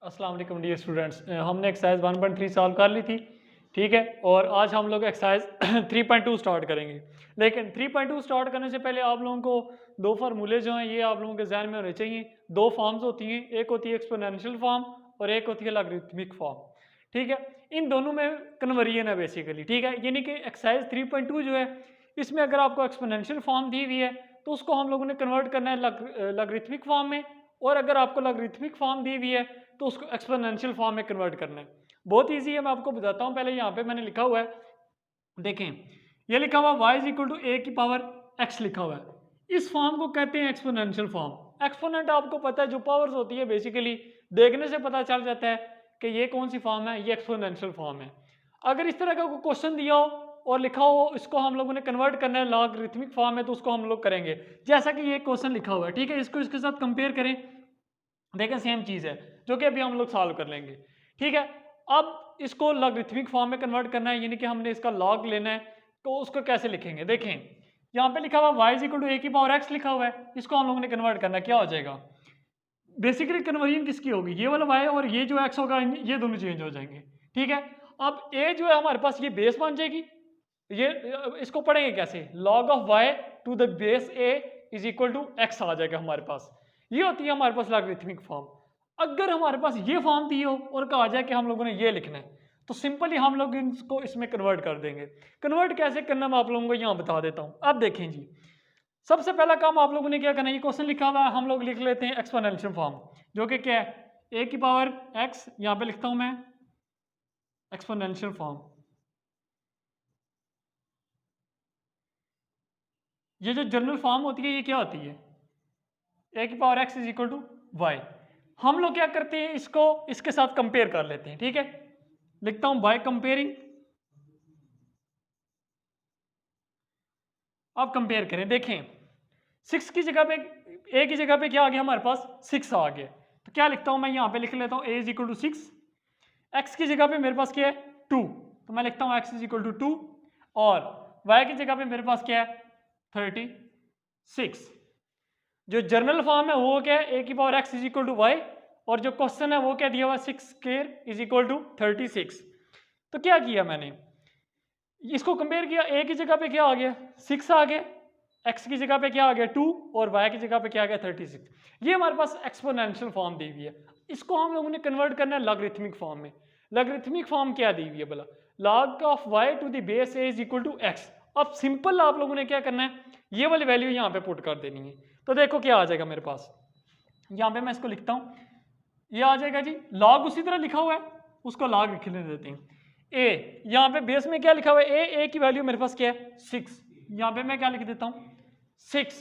अस्सलाम वालेकुम dear students. हमने एक्सरसाइज 1.3 सॉल्व कर ली थी, ठीक है। और आज हम लोग एक्सरसाइज 3.2 स्टार्ट करेंगे। लेकिन 3.2 स्टार्ट करने से पहले आप लोगों को दो फार्मूले जो हैं ये आप लोगों के जहन में होने चाहिए। दो फॉर्म्स होती हैं, एक होती है एक्सपोनेंशियल फॉर्म और एक होती है लॉगरिथमिक फॉर्म, ठीक है। इन दोनों में कन्वर्जन है बेसिकली, ठीक है। यानी कि एक्सरसाइज 3.2 जो है इसमें अगर आपको एक्सपोनेंशियल फॉर्म दी हुई है तो उसको हम लोगों ने कन्वर्ट करना है लॉगरिथमिक फॉर्म में, और अगर आपको लॉगरिथमिक फॉर्म दी हुई है तो उसको एक्सपोनेंशियल फॉर्म में कन्वर्ट करना है। बहुत ईजी है, मैं आपको बताता हूँ। पहले यहाँ पे मैंने लिखा हुआ है, देखें, ये लिखा हुआ y is equal to a की पावर x लिखा हुआ है। इस फॉर्म को कहते हैं एक्सपोनेंशियल फॉर्म। एक्सपोनेंट आपको पता है जो पावर्स होती है, बेसिकली देखने से पता चल जाता है कि ये कौन सी फॉर्म है, ये एक्सपोनेंशियल फॉर्म है। अगर इस तरह का कोई क्वेश्चन दिया हो और लिखा हो इसको हम लोगों ने कन्वर्ट करना है लॉगरिथमिक फॉर्म में, तो उसको हम लोग करेंगे जैसा कि ये क्वेश्चन लिखा हुआ है, ठीक है। इसको इसके साथ कंपेयर करें, देखें सेम चीज़ है जो कि अभी हम लोग सॉल्व कर लेंगे, ठीक है। अब इसको लॉगरिथमिक फॉर्म में कन्वर्ट करना है, यानी कि हमने इसका लॉग लेना है, तो उसको कैसे लिखेंगे। देखें यहाँ पे लिखा हुआ y is equal to a की पावर x लिखा हुआ है, इसको हम लोगों ने कन्वर्ट करना है, क्या हो जाएगा। बेसिकली कन्वर्जन किसकी होगी, ये वाला y और ये जो x होगा ये दोनों चेंज हो जाएंगे, ठीक है। अब a जो है हमारे पास ये बेस बन जाएगी, ये इसको पढ़ेंगे कैसे, log of y to the base a is equal to x आ जाएगा हमारे पास। ये होती है हमारे पास लॉगरिथमिक फॉर्म। अगर हमारे पास ये फॉर्म दी हो और कहा जाए कि हम लोगों ने ये लिखना है, तो सिंपली हम लोग इसको इसमें कन्वर्ट कर देंगे। कन्वर्ट कैसे करना मैं आप लोगों को यहाँ बता देता हूँ। अब देखें जी, सबसे पहला काम आप लोगों ने क्या करना है, ये क्वेश्चन लिखा हुआ है, हम लोग लिख लेते हैं एक्सपोनेंशियल फॉर्म, जो कि क्या है, ए की पावर x, यहाँ पे लिखता हूँ मैं एक्सपोनेंशियल फॉर्म। ये जो जनरल फॉर्म होती है ये क्या होती है, ए की power x is equal to y. हम लोग क्या करते हैं, इसको इसके साथ कंपेयर कर लेते हैं, ठीक है। लिखता हूं बाय कंपेयरिंग। अब कंपेयर करें, देखें 6 की जगह पे, ए की जगह पे क्या आ गया हमारे पास, 6 आ गया। तो क्या लिखता हूं मैं, यहाँ पे लिख लेता हूँ ए इज इक्वल टू 6। एक्स की जगह पे मेरे पास क्या है 2, तो मैं लिखता हूँ एक्स इज इक्वल टू 2। और वाई की जगह पे मेरे पास क्या है 36। जो जर्नल फॉर्म है वो क्या है, ए की power x is equal to y, और जो क्वेश्चन है वो क्या दिया हुआ 6 स्क्वायर इज इक्वल टू 36। तो क्या किया मैंने, इसको कंपेयर किया, ए की जगह पे क्या आ गया 6 आ गया, एक्स की जगह पे क्या आ गया 2, और वाई की जगह पे क्या आ गया 36। ये हमारे पास एक्सपोनेंशियल फॉर्म दी हुई है। इसको हम लोगों ने कन्वर्ट करना है लॉगरिथमिक फॉर्म में। लॉगरिथमिक फॉर्म क्या दी हुई है बोला, log of y to the base a is equal to x। अब सिंपल आप लोगों ने क्या करना है, ये वाली वैल्यू यहाँ पे पुट कर देनी है। तो देखो क्या आ जाएगा मेरे पास, यहाँ पे मैं इसको लिखता हूँ, ये आ जाएगा जी log उसी तरह लिखा हुआ है, उसको log लिखने देते हैं। ए यहाँ पे बेस में क्या लिखा हुआ है, ए की वैल्यू मेरे पास क्या है 6, यहाँ पे मैं क्या लिख देता हूँ 6।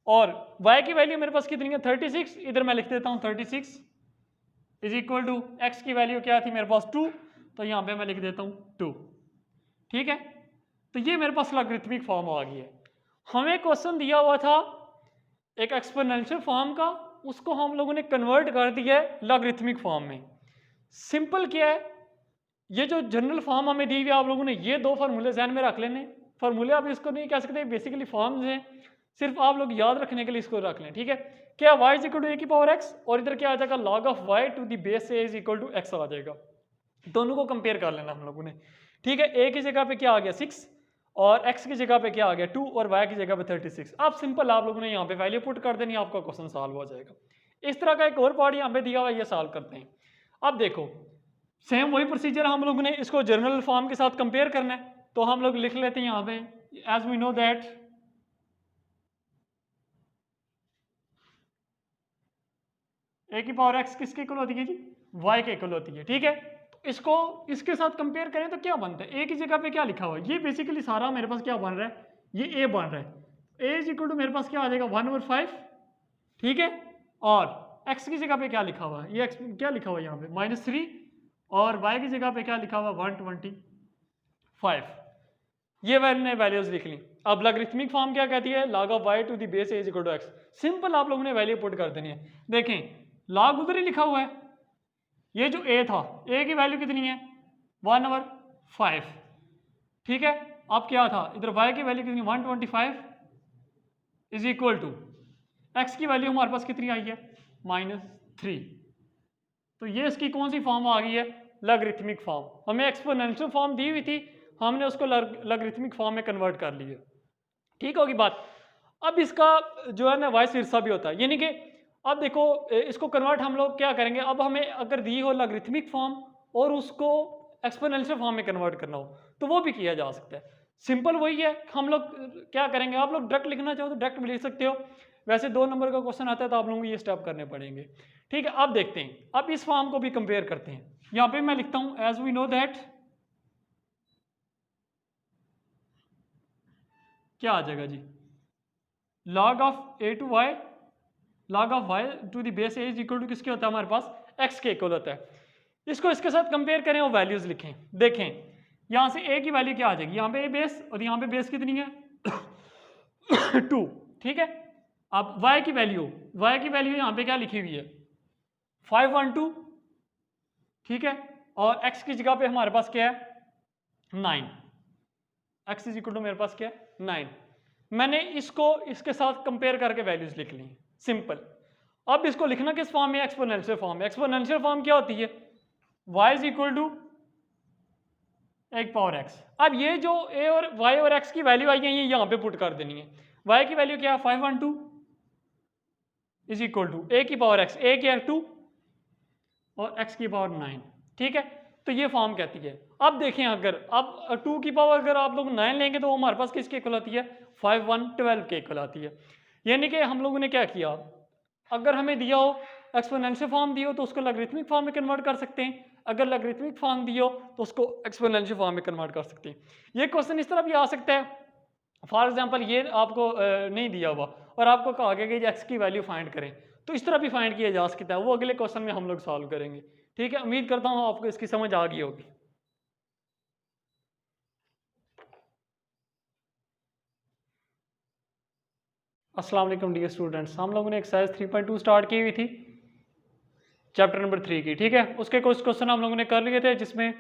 और y की वैल्यू मेरे पास कितनी है 36, इधर मैं लिख देता हूँ 36 इज इक्वल टू एक्स की वैल्यू क्या थी मेरे पास 2, तो यहाँ पे मैं लिख देता हूँ 2, ठीक है। तो ये मेरे पास लॉगरिथमिक फॉर्म आ गई है। हमें क्वेश्चन दिया हुआ था एक एक्सपोनेंशियल फॉर्म का, उसको हम लोगों ने कन्वर्ट कर दिया है लॉगरिथमिक फॉर्म में। सिंपल क्या है, ये जो जनरल फॉर्म हमें दी हुई है, आप लोगों ने ये दो फार्मूले ध्यान में रख लेने। फार्मूले आप इसको नहीं कह सकते, बेसिकली फॉर्म्स हैं, सिर्फ आप लोग याद रखने के लिए इसको रख लें, ठीक है। क्या y is equal to a की पावर x, और इधर क्या आ जाएगा log of y to the base a is equal to x आ जाएगा। दोनों को कंपेयर कर लेना हम लोगों ने, ठीक है। a की जगह पे क्या आ गया 6, और x की जगह पे क्या आ गया 2, और y की जगह पे 36। अब सिंपल आप लोगों ने यहाँ पे वैल्यू पुट कर देनी, आपका क्वेश्चन सॉल्व हो जाएगा। इस तरह का एक और पार्ट यहाँ पे दिया हुआ है, ये सॉल्व करते हैं। अब देखो सेम वही प्रोसीजर, हम लोगों ने इसको जर्नल फॉर्म के साथ कंपेयर करना है, तो हम लोग लिख लेते हैं यहाँ पे, एज वी नो दैट ए की पावर एक्स किसके इक्वल होती है जी, वाई के इक्वल होती है, ठीक है। तो इसको इसके साथ कंपेयर करें तो क्या बनता है, ए की जगह पे क्या लिखा हुआ है, ये बेसिकली सारा मेरे पास क्या बन रहा है, ये ए बन रहा है। ए इज इक्वल टू मेरे पास क्या आ जाएगा 1/5, ठीक है। और एक्स की जगह पे क्या लिखा हुआ है, ये एक्स क्या लिखा हुआ है यहाँ पे -3, और वाई की जगह पे क्या लिखा हुआ 125। ये मैंने वैल्यूज लिख ली। अब लॉगरिथमिक फॉर्म क्या कहती है, log of y to the base a is equal to x। Simple आप लोगों ने वैल्यू पुट कर देनी है। देखें log उधर ही लिखा हुआ है, ये जो a था, a की वैल्यू कितनी है 1/5, ठीक है। अब क्या था इधर y की वैल्यू कितनी 125 इज इक्वल टू x की वैल्यू हमारे पास कितनी आई है -3। तो ये इसकी कौन सी फॉर्म आ गई है, लॉगरिथमिक फॉर्म। हमें एक्सपोनेंशियल फॉर्म दी हुई थी, हमने उसको लॉगरिथमिक फॉर्म में कन्वर्ट कर लिया। ठीक होगी बात। अब इसका जो है ना वाइस वर्सा भी होता है, यानी कि अब देखो इसको कन्वर्ट हम लोग क्या करेंगे, अब हमें अगर दी हो लॉगरिथमिक फॉर्म और उसको एक्सपोनेंशियल फॉर्म में कन्वर्ट करना हो तो वो भी किया जा सकता है। सिंपल वही है, हम लोग क्या करेंगे, आप लोग डायरेक्ट लिखना चाहो तो डायरेक्ट भी लिख सकते हो, वैसे 2 नंबर का क्वेश्चन आता है तो आप लोगों को ये स्टेप करने पड़ेंगे। ठीक है, अब देखते हैं, अब इस फॉर्म को भी कंपेयर करते हैं। यहाँ पे मैं लिखता हूँ एज वी नो दैट, क्या आ जाएगा जी, log of a to y, log of y to the base a is equal to किसके होता है हमारे पास, x के इक्वल होता है। इसको इसके साथ कंपेयर करें और वैल्यूज लिखें, देखें यहाँ से a की वैल्यू क्या आ जाएगी, यहाँ पे a बेस और यहाँ पे बेस कितनी है 2। ठीक है, अब y की वैल्यू यहाँ पे क्या लिखी हुई है 512। ठीक है, और x की जगह पे हमारे पास क्या है 9, x इज इक्वल टू मेरे पास क्या है 9। मैंने इसको इसके साथ कंपेयर करके वैल्यूज लिख ली, सिंपल। अब इसको लिखना किस फॉर्म में, एक्सपोनेंशियल फॉर्म में। एक्सपोनेंशियल फॉर्म क्या होती है, y इज इक्वल टू एक पावर x। अब ये जो a और y और x की वैल्यू आई है ये यहाँ पे पुट कर देनी है। y की वैल्यू क्या है 512 इज इक्वल टू a की पावर x, a क्या है 2 और x की पावर 9। ठीक है, तो ये फॉर्म कहती है। अब देखें अगर अब 2 की पावर अगर आप लोग 9 लेंगे तो वो हमारे पास किसके इक्वल आती है 5112 के इक्वल आती है। यानी कि हम लोगों ने क्या किया, अगर हमें दिया हो एक्सपोनेंशियल फॉर्म दिया हो तो उसको लॉगरिथमिक फॉर्म में कन्वर्ट कर सकते हैं, अगर लॉगरिथमिक फॉर्म दिया हो तो उसको एक्सपोनेंशियल फॉर्म में कन्वर्ट कर सकते हैं। ये क्वेश्चन इस तरह भी आ सकता है, फॉर एग्जांपल ये आपको नहीं दिया हुआ और आपको कहा गया कि एक्स की वैल्यू फाइंड करें, तो इस तरह भी फाइंड किया जा सकता है, वो अगले क्वेश्चन में हम लोग सॉल्व करेंगे। ठीक है, उम्मीद करता हूँ आपको इसकी समझ आ गई होगी। अस्सलाम वालेकुम डियर स्टूडेंट्स, हम लोगों ने एक्सरसाइज 3.2 स्टार्ट की हुई थी चैप्टर नंबर 3 की। ठीक है, उसके कुछ क्वेश्चन हम लोगों ने कर लिए थे, जिसमें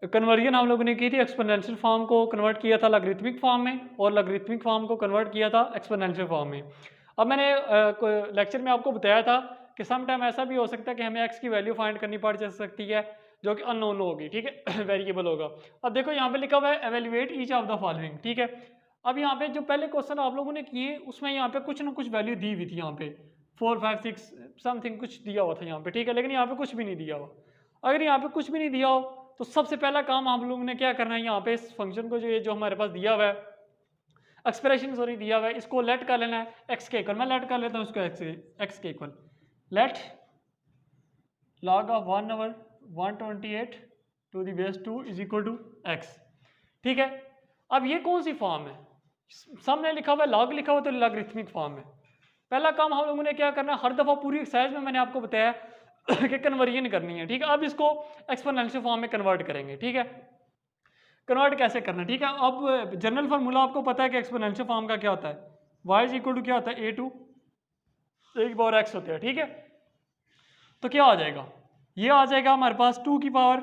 कन्वर्जन हम लोगों ने की थी, एक्सपोनेंशियल फॉर्म को कन्वर्ट किया था लॉगरिथमिक फॉर्म में और लॉगरिथमिक फॉर्म को कन्वर्ट किया था एक्सपोनेंशियल फॉर्म में। अब मैंने लेक्चर में आपको बताया था कि सम टाइम ऐसा भी हो सकता है कि हमें एक्स की वैल्यू फाइंड करनी पड़ जा सकती है जो कि अननोन होगी। ठीक है, वेरिएबल होगा। अब देखो यहाँ पे लिखा हुआ है evaluate each of the following. ठीक है, अब यहाँ पे जो पहले क्वेश्चन आप लोगों ने किए उसमें यहाँ पे कुछ ना कुछ वैल्यू दी हुई थी, यहाँ पे 4 5 6 समथिंग कुछ दिया हुआ था यहाँ पे। ठीक है, लेकिन यहाँ पे कुछ भी नहीं दिया हुआ। अगर यहाँ पे कुछ भी नहीं दिया हो तो सबसे पहला काम हम लोगों ने क्या करना है, यहाँ पे इस फंक्शन को जो हमारे पास दिया हुआ है, एक्सप्रेशन सॉरी दिया हुआ है, इसको लेट कर लेना है एक्स के इक्वल। मैं लेट कर लेता हूँ इसको एक्स के equal. Let log of 1/128 to the base 2 is equal to x. ठीक है, अब ये कौन सी फॉर्म है, सामने लिखा हुआ है log लिखा हुआ तो लॉगरिथमिक फॉर्म है। पहला काम हम लोगों ने क्या करना है, हर दफ़ा पूरी एक्सरसाइज में मैंने आपको बताया कि कन्वर्जन करनी है। ठीक है, अब इसको एक्सपोनेंशियल फॉर्म में कन्वर्ट करेंगे। ठीक है, कन्वर्ट कैसे करना है, ठीक है। अब जनरल फार्मूला आपको पता है कि एक्सपोनेंशियल फॉर्म का क्या होता है, y इज इक्वल टू क्या होता है a टू एक पावर x होता है। ठीक है, तो क्या आ जाएगा, ये आ जाएगा हमारे पास 2 की power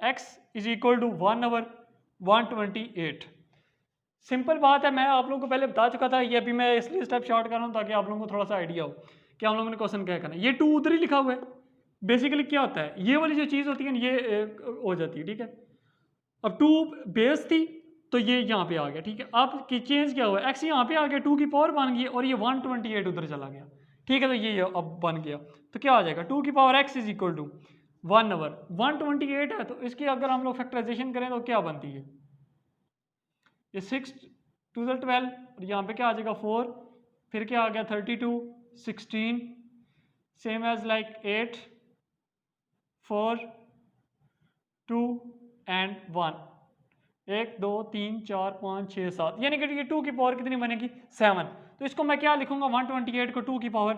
x is equal to 1/128। Simple बात है, मैं आप लोगों को पहले बता चुका था, ये अभी मैं इसलिए स्टेप शॉर्ट कर रहा हूँ ताकि आप लोगों को थोड़ा सा आइडिया हो कि हम लोगों ने क्वेश्चन क्या करना है। ये 2 उधर ही लिखा हुआ है, बेसिकली क्या होता है, ये वाली जो चीज़ होती है ना ये हो जाती है। ठीक है, अब 2 बेस थी तो ये यहाँ पे आ गया। ठीक है, अब की चेंज क्या हुआ, x यहाँ पे आ गया, 2 की पावर बन गई और ये 128 उधर चला गया। ठीक है, तो ये अब बन गया, तो क्या आ जाएगा 2 की power x is equal to 1/128 है, तो इसकी अगर हम लोग फैक्टराइजेशन करें तो क्या बनती है, ये 6 2 12 और यहाँ पे क्या आ जाएगा 4, फिर क्या आ गया 32 16 सेम एज लाइक 8 4 2 एंड 1 1 2 3 4 5 6 7, यानी कि ये 2 की पावर कितनी बनेगी 7। तो इसको मैं क्या लिखूंगा 128 को 2 की पावर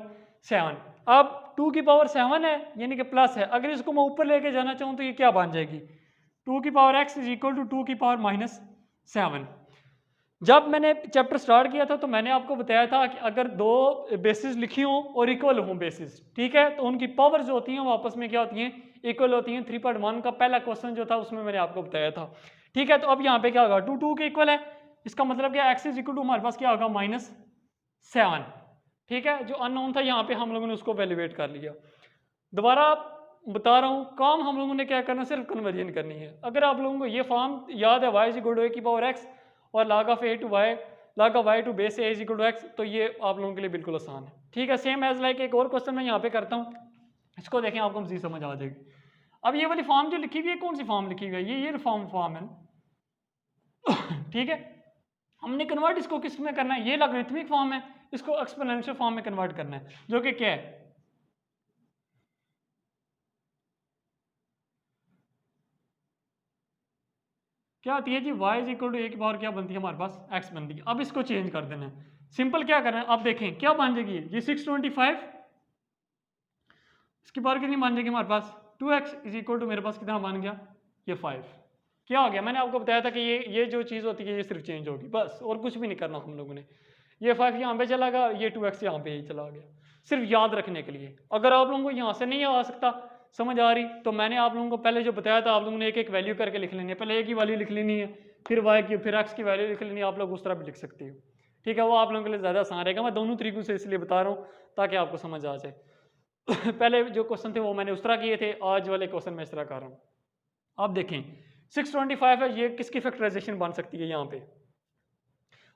7। अब 2 की पावर 7 है यानी कि प्लस है, अगर इसको मैं ऊपर लेके जाना चाहूँ तो ये क्या बन जाएगी 2 की power x is equal to 2 की पावर -7। जब मैंने चैप्टर स्टार्ट किया था तो मैंने आपको बताया था कि अगर 2 बेसिस लिखी हों और इक्वल हों बेसिस, ठीक है, तो उनकी पावर जो होती हैं वो आपस में क्या होती हैं, इक्वल होती हैं। 3.1 का पहला क्वेश्चन जो था उसमें मैंने आपको बताया था। ठीक है, तो अब यहाँ पे क्या होगा 2 2 के इक्वल है, इसका मतलब क्या x इज इक्वल टू हमारे पास क्या होगा -7। ठीक है, जो अननोन था यहाँ पे हम लोगों ने उसको वैल्यूएट कर लिया। दोबारा बता रहा हूँ काम हम लोगों ने क्या करना, सिर्फ कन्वर्जन करनी है। अगर आप लोगों को ये फॉर्म याद है y is equal to a की पावर x और log of a to y, log of y to base a is equal to x, तो ये आप लोगों के लिए बिल्कुल आसान है। ठीक है, सेम एज लाइक एक और क्वेश्चन मैं यहाँ पे करता हूँ, इसको देखें आपको मज़ीद समझ आ जाएगी। अब ये वाली फॉर्म जो लिखी हुई है, कौन सी फॉर्म लिखी हुई है, ये फॉर्म है ठीक है, हमने कन्वर्ट इसको किस में करना है, ये लॉगरिथमिक फॉर्म है, इसको एक्सपोनेंशियल फॉर्म में कन्वर्ट करना है, जो कि क्या है, क्या आती है जी, y is equal to a की पावर क्या बनती है हमारे पास, x बनती है। अब इसको चेंज कर देना है, सिंपल क्या करना है, अब देखें क्या बन जाएगी ये 625, इसकी पावर कितनी बन जाएगी हमारे पास 2x इज इक्वल टू मेरे पास कितना बन गया, ये 5। क्या हो गया, मैंने आपको बताया था कि ये जो चीज़ होती है ये सिर्फ चेंज होगी बस, और कुछ भी नहीं करना हम लोगों ने। ये 5 यहाँ पे चला गया, ये 2x यहाँ पे ही चला गया, सिर्फ याद रखने के लिए। अगर आप लोगों को यहाँ से नहीं आ सकता, समझ आ रही, तो मैंने आप लोगों को पहले जो बताया था, आप लोगों ने एक एक वैल्यू करके लिख लेनी है, पहले a की वैल्यू लिख लेनी है, फिर y की, फिर x की वैल्यू लिख लेनी है, आप लोग उस तरह भी लिख सकते हो। ठीक है, वो आप लोगों के लिए ज़्यादा आसान रहेगा, मैं दोनों तरीकों से इसलिए बता रहा हूँ ताकि आपको समझ आ जाए पहले जो क्वेश्चन थे वो मैंने उस तरह किए थे, आज वाले क्वेश्चन मैं इस तरह कर रहा हूँ। आप देखें 625 है, ये किसकी फैक्टराइजेशन बन सकती है, यहाँ पे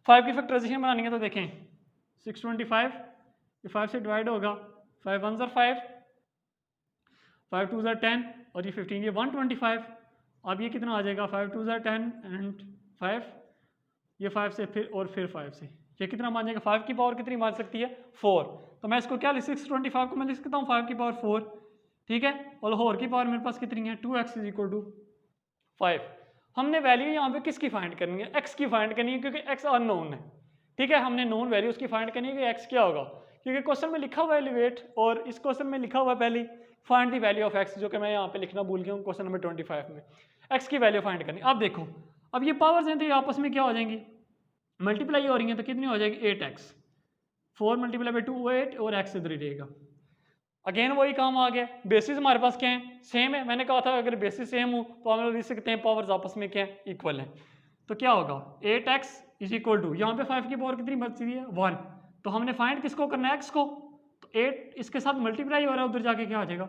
5 की फैक्टराइजेशन बनानी है, तो देखें 625 ये 5 से डिवाइड होगा, 5 1 5, 5 2 10 और ये 15, ये 125। अब ये कितना आ जाएगा, 5 2 10 एंड 5, ये 5 से फिर 5 से, ये कितना मान जाएगा, 5 की पावर कितनी मान सकती है 4। तो मैं इसको क्या 625 को मैं लिख सकता हूँ 5 की पावर 4। ठीक है, और होर की पावर मेरे पास कितनी है 2x इज इक्वल टू 5। हमने वैल्यू यहाँ पे किसकी फाइंड करनी है, x की फाइंड करनी है, क्योंकि x अननोन है। ठीक है, हमने नोन वैल्यू उसकी फाइंड करनी है कि x क्या होगा, क्योंकि क्वेश्चन में लिखा हुआ है एलिवेट, और इस क्वेश्चन में लिखा हुआ है पहले find the value of x, जो कि मैं यहाँ पे लिखना भूल गया हूँ क्वेश्चन नंबर 25 में, x की वैल्यू फाइंड करनी। अब देखो, अब ये पावर्स हैं तो ये आपस में क्या हो जाएंगी, मल्टीप्लाई हो रही है, तो कितनी हो जाएगी 8x, 4 मल्टीप्लाई बाई 2 8, और x इधर ही रहेगा। अगेन वही काम आ गया, बेसिस हमारे पास क्या है, सेम है। मैंने कहा था अगर बेसिस सेम हो तो हम लोग लिख सकते हैं पावर्स आपस में क्या है, इक्वल है। तो क्या होगा 8x इज इक्वल टू, यहाँ पे 5 की पावर कितनी बचती है 1, तो हमने फाइंड किसको करना है, x को, तो 8 इसके साथ मल्टीप्लाई हो रहा है, उधर जाके क्या आ जाएगा,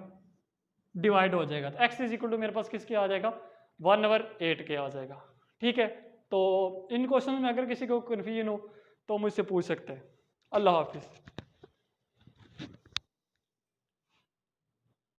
डिवाइड हो जाएगा, तो x इज इक्वल टू मेरे पास किसके आ जाएगा 1/8 के आ जाएगा। ठीक है, तो इन क्वेश्चन में अगर किसी को कन्फ्यूजन हो तो मुझसे पूछ सकते हैं। अल्लाह हाफिज़।